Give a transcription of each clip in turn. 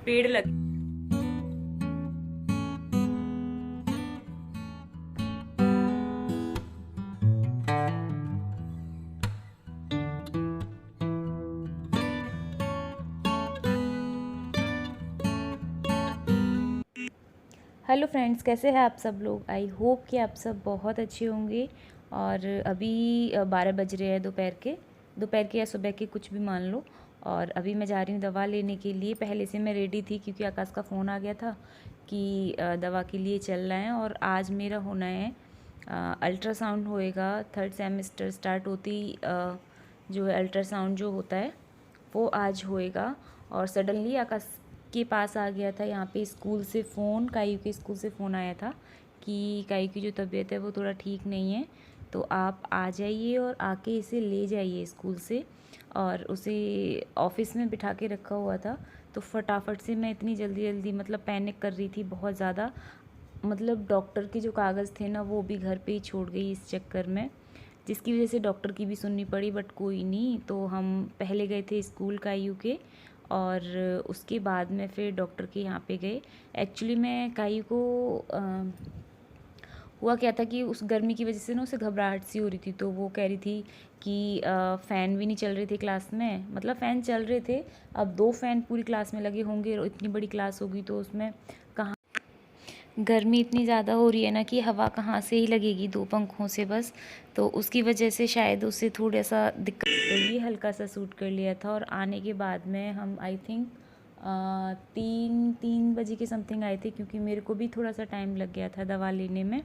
पेड़ लगे। Hello friends, कैसे हैं आप सब लोग। आई होप कि आप सब बहुत अच्छे होंगे। और अभी 12 बज रहे हैं दोपहर के या सुबह के, कुछ भी मान लो। और अभी मैं जा रही हूँ दवा लेने के लिए। पहले से मैं रेडी थी क्योंकि आकाश का फ़ोन आ गया था कि दवा के लिए चल रहे हैं। और आज मेरा होना है अल्ट्रासाउंड होएगा। 3rd सेमेस्टर स्टार्ट होती जो है अल्ट्रासाउंड जो होता है वो आज होएगा। और सडनली आकाश के पास आ गया था यहाँ पे स्कूल से फ़ोन, कायू के स्कूल से फ़ोन आया था कि कायू की जो तबीयत है वो थोड़ा ठीक नहीं है, तो आप आ जाइए और आके इसे ले जाइए स्कूल से। और उसे ऑफिस में बिठा के रखा हुआ था, तो फटाफट से मैं इतनी जल्दी जल्दी मतलब पैनिक कर रही थी बहुत ज़्यादा। मतलब डॉक्टर के जो कागज़ थे ना वो भी घर पे ही छोड़ गई इस चक्कर में, जिसकी वजह से डॉक्टर की भी सुननी पड़ी। बट कोई नहीं, तो हम पहले गए थे स्कूल कायू के और उसके बाद में फिर डॉक्टर के यहाँ पे गए। एक्चुअली मैं कायू को हुआ क्या था कि उस गर्मी की वजह से ना उसे घबराहट सी हो रही थी, तो वो कह रही थी कि फ़ैन भी नहीं चल रहे थे क्लास में। मतलब फ़ैन चल रहे थे, अब 2 फ़ैन पूरी क्लास में लगे होंगे और इतनी बड़ी क्लास होगी तो उसमें कहाँ गर्मी इतनी ज़्यादा हो रही है ना कि हवा कहाँ से ही लगेगी 2 पंखों से बस। तो उसकी वजह से शायद उसे थोड़ा सा दिक्कत, तो ये हल्का सा सूट कर लिया था। और आने के बाद में हम आई थिंक 3 बजे के समथिंग आए थे, क्योंकि मेरे को भी थोड़ा सा टाइम लग गया था दवा लेने में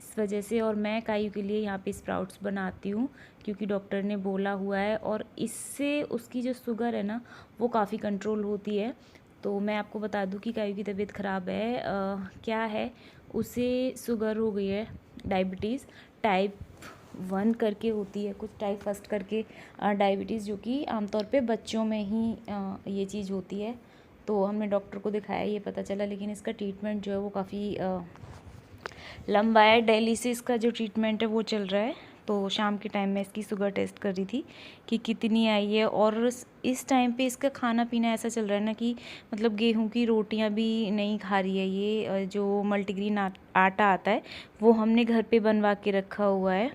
इस वजह से। और मैं कायू के लिए यहाँ पे स्प्राउट्स बनाती हूँ क्योंकि डॉक्टर ने बोला हुआ है, और इससे उसकी जो शुगर है ना वो काफ़ी कंट्रोल होती है। तो मैं आपको बता दूं कि कायू की तबीयत ख़राब है। क्या है, उसे शुगर हो गई है, डायबिटीज़ टाइप 1 करके होती है, कुछ टाइप 1 करके डायबिटीज़, जो कि आमतौर पे बच्चों में ही ये चीज़ होती है। तो हमने डॉक्टर को दिखाया, ये पता चला। लेकिन इसका ट्रीटमेंट जो है वो काफ़ी लंबा है। दिल्ली से इसका जो ट्रीटमेंट है वो चल रहा है। तो शाम के टाइम में इसकी शुगर टेस्ट कर रही थी कि कितनी आई है। और इस टाइम पे इसका खाना पीना ऐसा चल रहा है ना कि मतलब गेहूं की रोटियां भी नहीं खा रही है ये। जो मल्टीग्रेन आटा आता है वो हमने घर पे बनवा के रखा हुआ है।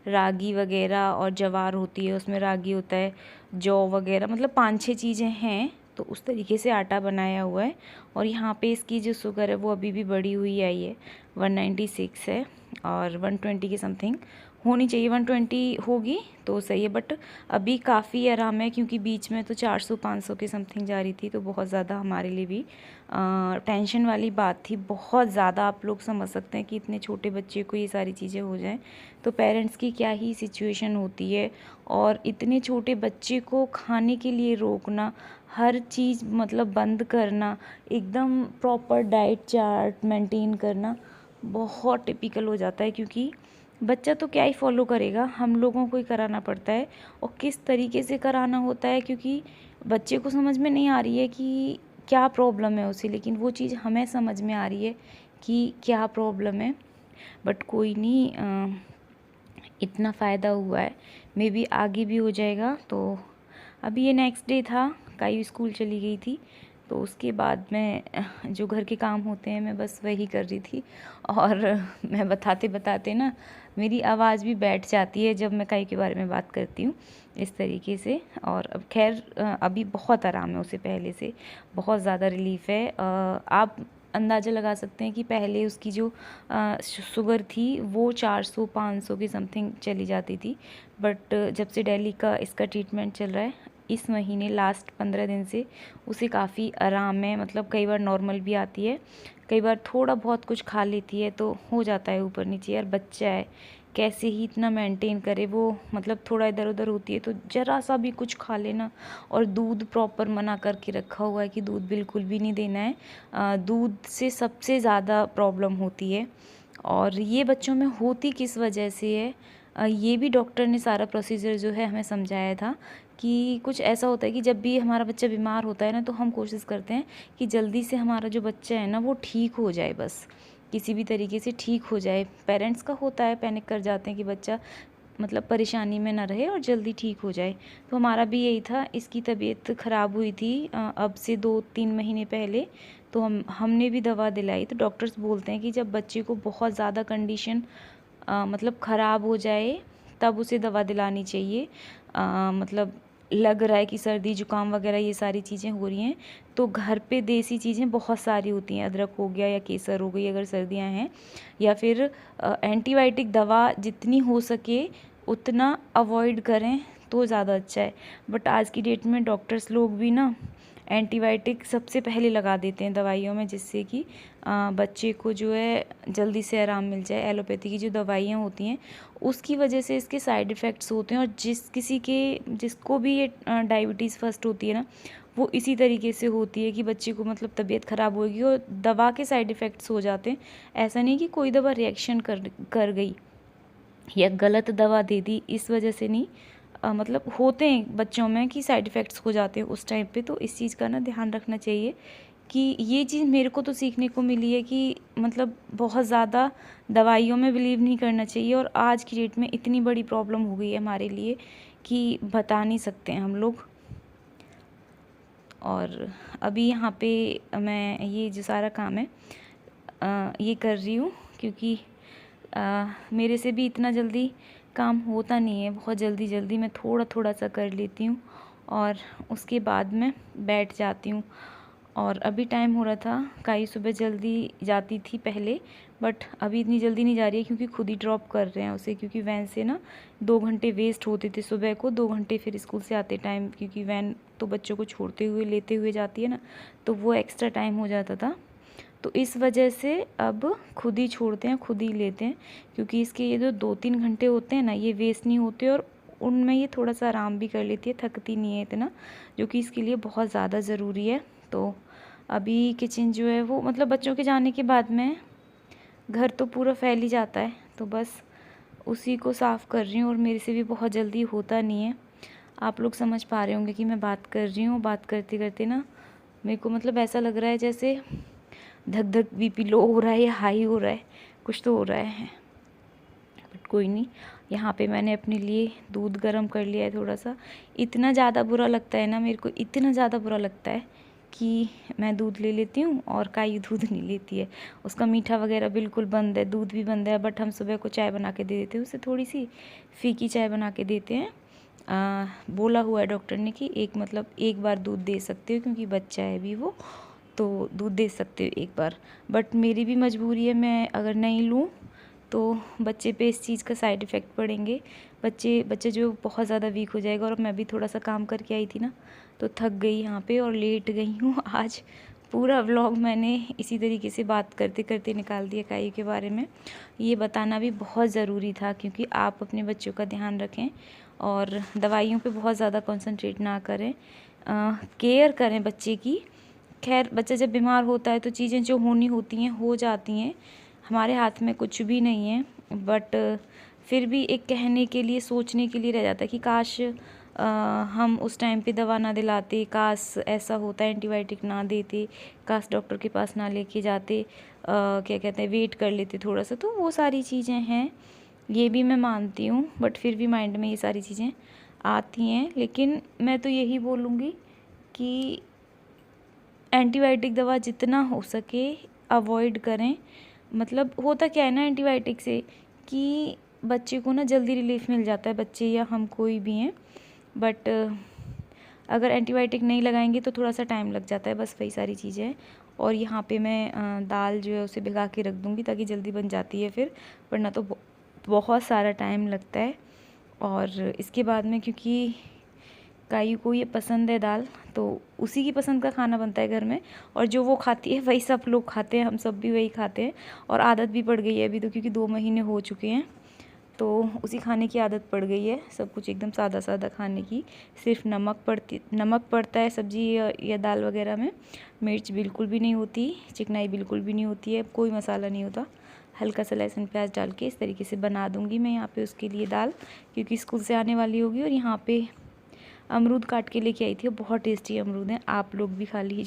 रागी वगैरह और जवार होती है, उसमें रागी होता है, जौ वगैरह, मतलब 5-6 चीज़ें हैं। तो उस तरीके से आटा बनाया हुआ है। और यहाँ पे इसकी जो शुगर है वो अभी भी बढ़ी हुई आई है, 196 है। और 120 के समथिंग होनी चाहिए, 120 होगी तो सही है। बट अभी काफ़ी आराम है, क्योंकि बीच में तो 400-500 के समथिंग जा रही थी, तो बहुत ज़्यादा हमारे लिए भी टेंशन वाली बात थी। बहुत ज़्यादा, आप लोग समझ सकते हैं कि इतने छोटे बच्चे को ये सारी चीज़ें हो जाएं तो पेरेंट्स की क्या ही सिचुएशन होती है। और इतने छोटे बच्चे को खाने के लिए रोकना, हर चीज़ मतलब बंद करना, एकदम प्रॉपर डाइट चार्ट मेंटेन करना बहुत टिपिकल हो जाता है। क्योंकि बच्चा तो क्या ही फॉलो करेगा, हम लोगों को ही कराना पड़ता है। और किस तरीके से कराना होता है, क्योंकि बच्चे को समझ में नहीं आ रही है कि क्या प्रॉब्लम है उसे, लेकिन वो चीज़ हमें समझ में आ रही है कि क्या प्रॉब्लम है। बट कोई नहीं, इतना फ़ायदा हुआ है, मे बी आगे भी हो जाएगा। तो अभी ये नेक्स्ट डे था, कायू स्कूल चली गई थी, तो उसके बाद मैं जो घर के काम होते हैं मैं बस वही कर रही थी। और मैं बताते बताते ना मेरी आवाज़ भी बैठ जाती है जब मैं कायू के बारे में बात करती हूँ इस तरीके से। और अब खैर अभी बहुत आराम है उसे, पहले से बहुत ज़्यादा रिलीफ़ है। आप अंदाज़ा लगा सकते हैं कि पहले उसकी जो शुगर थी वो 400-500 की समथिंग चली जाती थी। बट जब से दिल्ली का इसका ट्रीटमेंट चल रहा है इस महीने लास्ट 15 दिन से उसे काफ़ी आराम है। मतलब कई बार नॉर्मल भी आती है, कई बार थोड़ा बहुत कुछ खा लेती है तो हो जाता है ऊपर नीचे। यार बच्चा है, कैसे ही इतना मेंटेन करे वो, मतलब थोड़ा इधर उधर होती है तो ज़रा सा भी कुछ खा लेना। और दूध प्रॉपर मना करके रखा हुआ है कि दूध बिल्कुल भी नहीं देना है। दूध से सबसे ज़्यादा प्रॉब्लम होती है। और ये बच्चों में होती किस वजह से है, ये भी डॉक्टर ने सारा प्रोसीजर जो है हमें समझाया था कि कुछ ऐसा होता है कि जब भी हमारा बच्चा बीमार होता है ना तो हम कोशिश करते हैं कि जल्दी से हमारा जो बच्चा है ना वो ठीक हो जाए, बस किसी भी तरीके से ठीक हो जाए। पेरेंट्स का होता है, पैनिक कर जाते हैं कि बच्चा मतलब परेशानी में ना रहे और जल्दी ठीक हो जाए। तो हमारा भी यही था। इसकी तबीयत ख़राब हुई थी अब से 2-3 महीने पहले, तो हमने भी दवा दिलाई। तो डॉक्टर्स बोलते हैं कि जब बच्चे को बहुत ज़्यादा कंडीशन मतलब ख़राब हो जाए तब उसे दवा दिलानी चाहिए। मतलब लग रहा है कि सर्दी जुकाम वगैरह ये सारी चीज़ें हो रही हैं, तो घर पे देसी चीज़ें बहुत सारी होती हैं, अदरक हो गया या केसर हो गई अगर सर्दियां हैं, या फिर एंटीबायोटिक दवा जितनी हो सके उतना अवॉइड करें तो ज़्यादा अच्छा है। बट आज की डेट में डॉक्टर्स लोग भी ना एंटीबायोटिक सबसे पहले लगा देते हैं दवाइयों में, जिससे कि बच्चे को जो है जल्दी से आराम मिल जाए। एलोपैथी की जो दवाइयाँ होती हैं उसकी वजह से इसके साइड इफ़ेक्ट्स होते हैं, और जिसको भी ये डायबिटीज़ फर्स्ट होती है ना, वो इसी तरीके से होती है कि बच्चे को मतलब तबीयत ख़राब होगी और दवा के साइड इफ़ेक्ट्स हो जाते हैं। ऐसा नहीं कि कोई दवा रिएक्शन कर गई या गलत दवा दे दी, इस वजह से नहीं, मतलब होते हैं बच्चों में कि साइड इफ़ेक्ट्स हो जाते हैं उस टाइम पे। तो इस चीज़ का ना ध्यान रखना चाहिए कि ये चीज़ मेरे को तो सीखने को मिली है कि मतलब बहुत ज़्यादा दवाइयों में बिलीव नहीं करना चाहिए। और आज की डेट में इतनी बड़ी प्रॉब्लम हो गई है हमारे लिए कि बता नहीं सकते हैं हम लोग। और अभी यहाँ पे मैं ये जो सारा काम है ये कर रही हूँ, क्योंकि मेरे से भी इतना जल्दी काम होता नहीं है। बहुत जल्दी जल्दी मैं थोड़ा थोड़ा सा कर लेती हूँ और उसके बाद मैं बैठ जाती हूँ। और अभी टाइम हो रहा था, काई सुबह जल्दी जाती थी पहले, बट अभी इतनी जल्दी नहीं जा रही है क्योंकि खुद ही ड्रॉप कर रहे हैं उसे, क्योंकि वैन से ना 2 घंटे वेस्ट होते थे सुबह को, 2 घंटे फिर स्कूल से आते टाइम, क्योंकि वैन तो बच्चों को छोड़ते हुए लेते हुए जाती है ना, तो वो एक्स्ट्रा टाइम हो जाता था। तो इस वजह से अब खुद ही छोड़ते हैं, खुद ही लेते हैं, क्योंकि इसके ये जो 2-3 घंटे होते हैं ना, ये वेस्ट नहीं होते और उनमें ये थोड़ा सा आराम भी कर लेती है, थकती नहीं है इतना, जो कि इसके लिए बहुत ज़्यादा ज़रूरी है। तो अभी किचन जो है वो मतलब बच्चों के जाने के बाद में घर तो पूरा फैल ही जाता है, तो बस उसी को साफ़ कर रही हूँ। और मेरे से भी बहुत जल्दी होता नहीं है। आप लोग समझ पा रहे होंगे कि मैं बात कर रही हूँ, बात करते करते ना मेरे को मतलब ऐसा लग रहा है जैसे धक धक बीपी लो हो रहा है या हाई हो रहा है, कुछ तो हो रहा है। बट कोई नहीं, यहाँ पे मैंने अपने लिए दूध गर्म कर लिया है थोड़ा सा। इतना ज़्यादा बुरा लगता है ना मेरे को, इतना ज़्यादा बुरा लगता है कि मैं दूध ले लेती हूँ और काई दूध नहीं लेती है। उसका मीठा वगैरह बिल्कुल बंद है, दूध भी बंद है। बट हम सुबह को चाय बना के दे देते हैं उसे, थोड़ी सी फीकी चाय बना के देते हैं। बोला हुआ है डॉक्टर ने कि एक बार दूध दे सकते हो, क्योंकि बच्चा है भी वो, तो दूध दे सकते हो एक बार। बट मेरी भी मजबूरी है, मैं अगर नहीं लूँ तो बच्चे पे इस चीज़ का साइड इफ़ेक्ट पड़ेंगे। बच्चे जो बहुत ज़्यादा वीक हो जाएगा। और मैं भी थोड़ा सा काम करके आई थी ना, तो थक गई यहाँ पे और लेट गई हूँ। आज पूरा व्लॉग मैंने इसी तरीके से बात करते करते निकाल दिया काई के बारे में। ये बताना भी बहुत ज़रूरी था, क्योंकि आप अपने बच्चों का ध्यान रखें और दवाइयों पे बहुत ज़्यादा कंसंट्रेट ना करें, केयर करें बच्चे की। खैर, बच्चा जब बीमार होता है तो चीज़ें जो होनी होती हैं हो जाती हैं, हमारे हाथ में कुछ भी नहीं है। बट फिर भी एक कहने के लिए, सोचने के लिए रह जाता है कि काश हम उस टाइम पे दवा ना दिलाते, काश ऐसा होता, एंटीबायोटिक ना देते, काश डॉक्टर के पास ना लेके जाते, क्या कहते हैं, वेट कर लेते थोड़ा सा। तो वो सारी चीज़ें हैं, ये भी मैं मानती हूँ, बट फिर भी माइंड में ये सारी चीज़ें आती हैं। लेकिन मैं तो यही बोलूँगी कि एंटीबायोटिक दवा जितना हो सके अवॉइड करें। मतलब होता क्या है ना एंटीबायोटिक से, कि बच्चे को ना जल्दी रिलीफ मिल जाता है, बच्चे या हम कोई भी हैं। बट अगर एंटीबायोटिक नहीं लगाएंगे तो थोड़ा सा टाइम लग जाता है, बस वही सारी चीज़ें हैं। और यहाँ पे मैं दाल जो है उसे भिगा के रख दूँगी ताकि जल्दी बन जाती है फिर, वरना तो बहुत सारा टाइम लगता है। और इसके बाद में क्योंकि काई को ये पसंद है दाल, तो उसी की पसंद का खाना बनता है घर में, और जो वो खाती है वही सब लोग खाते हैं, हम सब भी वही खाते हैं। और आदत भी पड़ गई है अभी तो, क्योंकि 2 महीने हो चुके हैं, तो उसी खाने की आदत पड़ गई है, सब कुछ एकदम सादा सादा खाने की। सिर्फ नमक पड़ता है सब्ज़ी या दाल वगैरह में, मिर्च बिल्कुल भी नहीं होती, चिकनाई बिल्कुल भी नहीं होती है, कोई मसाला नहीं होता। हल्का सा लहसुन प्याज डाल के इस तरीके से बना दूँगी मैं यहाँ पे उसके लिए दाल, क्योंकि स्कूल से आने वाली होगी। और यहाँ पे अमरूद काट के लेके आई थी, बहुत टेस्टी अमरूद हैं, आप लोग भी खा लीजिए।